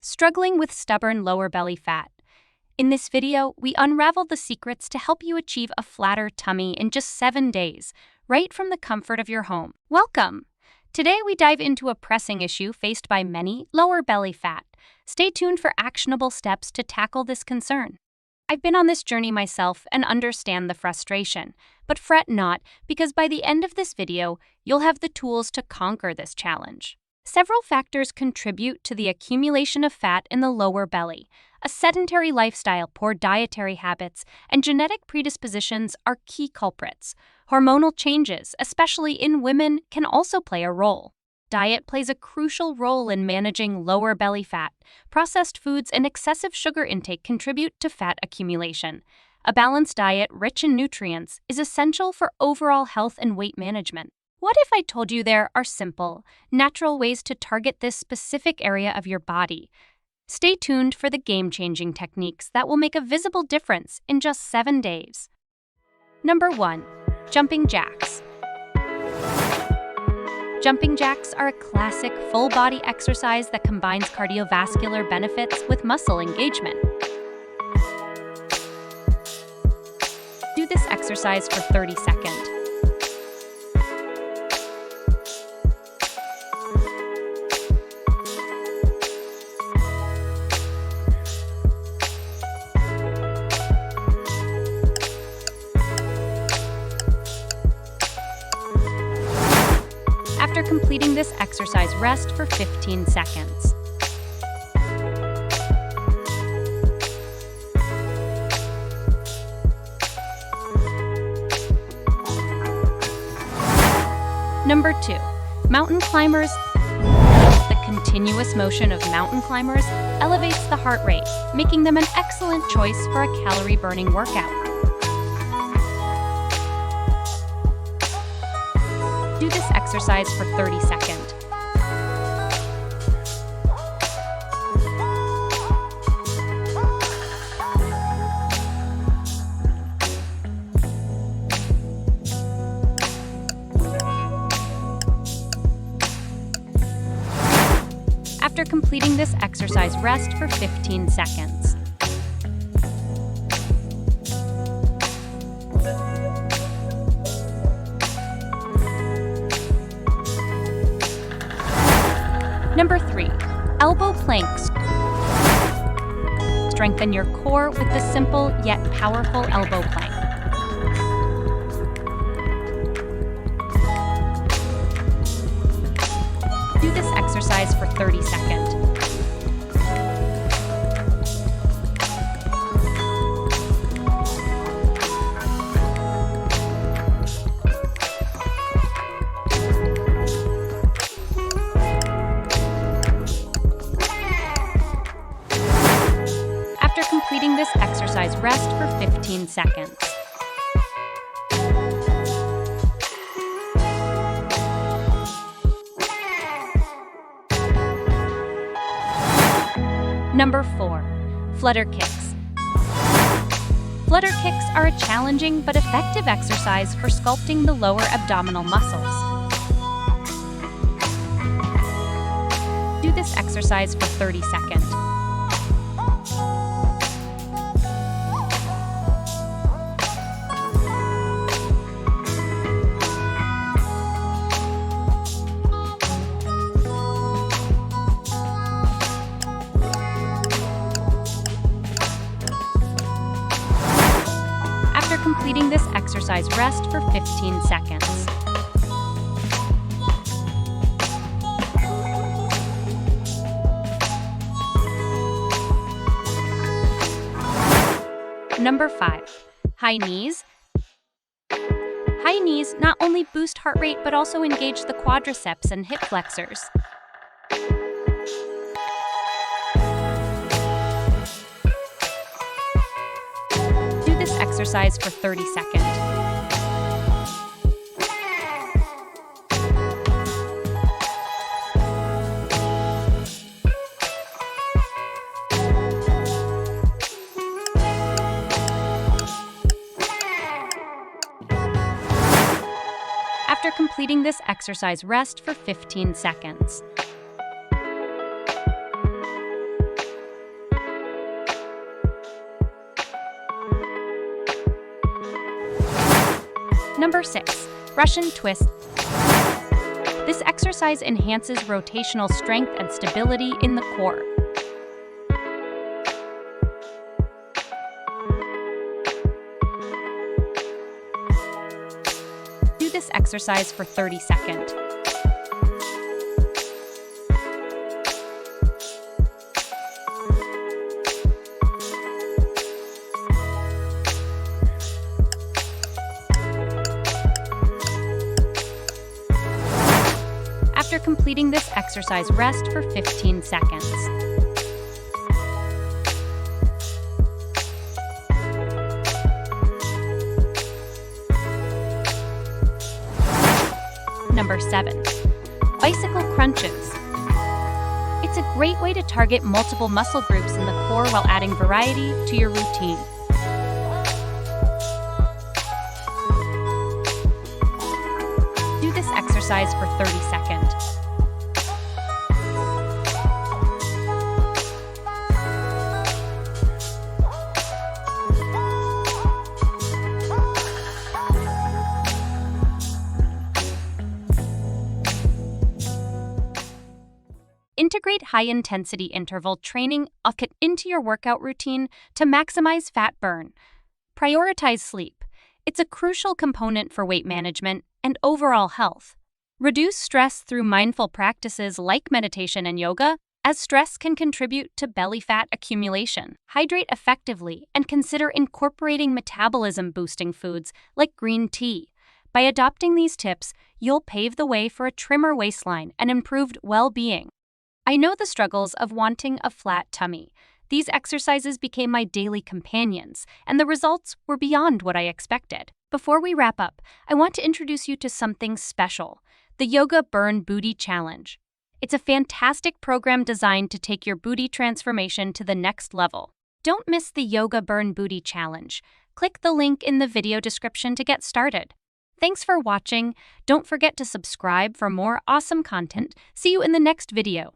struggling with stubborn lower belly fat. In this video, we unravel the secrets to help you achieve a flatter tummy in just 7 days, right from the comfort of your home. Welcome! Today we dive into a pressing issue faced by many: lower belly fat. Stay tuned for actionable steps to tackle this concern. I've been on this journey myself and understand the frustration, but fret not, because by the end of this video, you'll have the tools to conquer this challenge. Several factors contribute to the accumulation of fat in the lower belly. A sedentary lifestyle, poor dietary habits, and genetic predispositions are key culprits. Hormonal changes, especially in women, can also play a role. Diet plays a crucial role in managing lower belly fat. Processed foods and excessive sugar intake contribute to fat accumulation. A balanced diet rich in nutrients is essential for overall health and weight management. What if I told you there are simple, natural ways to target this specific area of your body? Stay tuned for the game-changing techniques that will make a visible difference in just 7 days. Number 1. Jumping jacks. Jumping jacks are a classic full-body exercise that combines cardiovascular benefits with muscle engagement. Do this exercise for 30 seconds. After completing this exercise, rest for 15 seconds. Number 2. Mountain climbers. The continuous motion of mountain climbers elevates the heart rate, making them an excellent choice for a calorie-burning workout. Do this exercise for 30 seconds. After completing this exercise, rest for 15 seconds. Number 3. Elbow planks. Strengthen your core with the simple yet powerful elbow plank. Do this exercise for 30 seconds. After completing this exercise, rest for 15 seconds. Number 4. Flutter Kicks. Flutter Kicks are a challenging but effective exercise for sculpting the lower abdominal muscles. Do this exercise for 30 seconds. After completing this exercise, rest for 15 seconds. Number 5. High knees. High knees not only boost heart rate but also engage the quadriceps and hip flexors. Do this exercise for 30 seconds. After completing this exercise, rest for 15 seconds. Number 6. Russian twist. This exercise enhances rotational strength and stability in the core. Do this exercise for 30 seconds. After completing this exercise, rest for 15 seconds. Number 7. Bicycle crunches. It's a great way to target multiple muscle groups in the core while adding variety to your routine. Do this exercise for 30 seconds. Integrate high-intensity interval training into your workout routine to maximize fat burn. Prioritize sleep. It's a crucial component for weight management and overall health. Reduce stress through mindful practices like meditation and yoga, as stress can contribute to belly fat accumulation. Hydrate effectively and consider incorporating metabolism-boosting foods like green tea. By adopting these tips, you'll pave the way for a trimmer waistline and improved well-being. I know the struggles of wanting a flat tummy. These exercises became my daily companions, and the results were beyond what I expected. Before we wrap up, I want to introduce you to something special, the Yoga Burn Booty Challenge. It's a fantastic program designed to take your booty transformation to the next level. Don't miss the Yoga Burn Booty Challenge. Click the link in the video description to get started. Thanks for watching. Don't forget to subscribe for more awesome content. See you in the next video.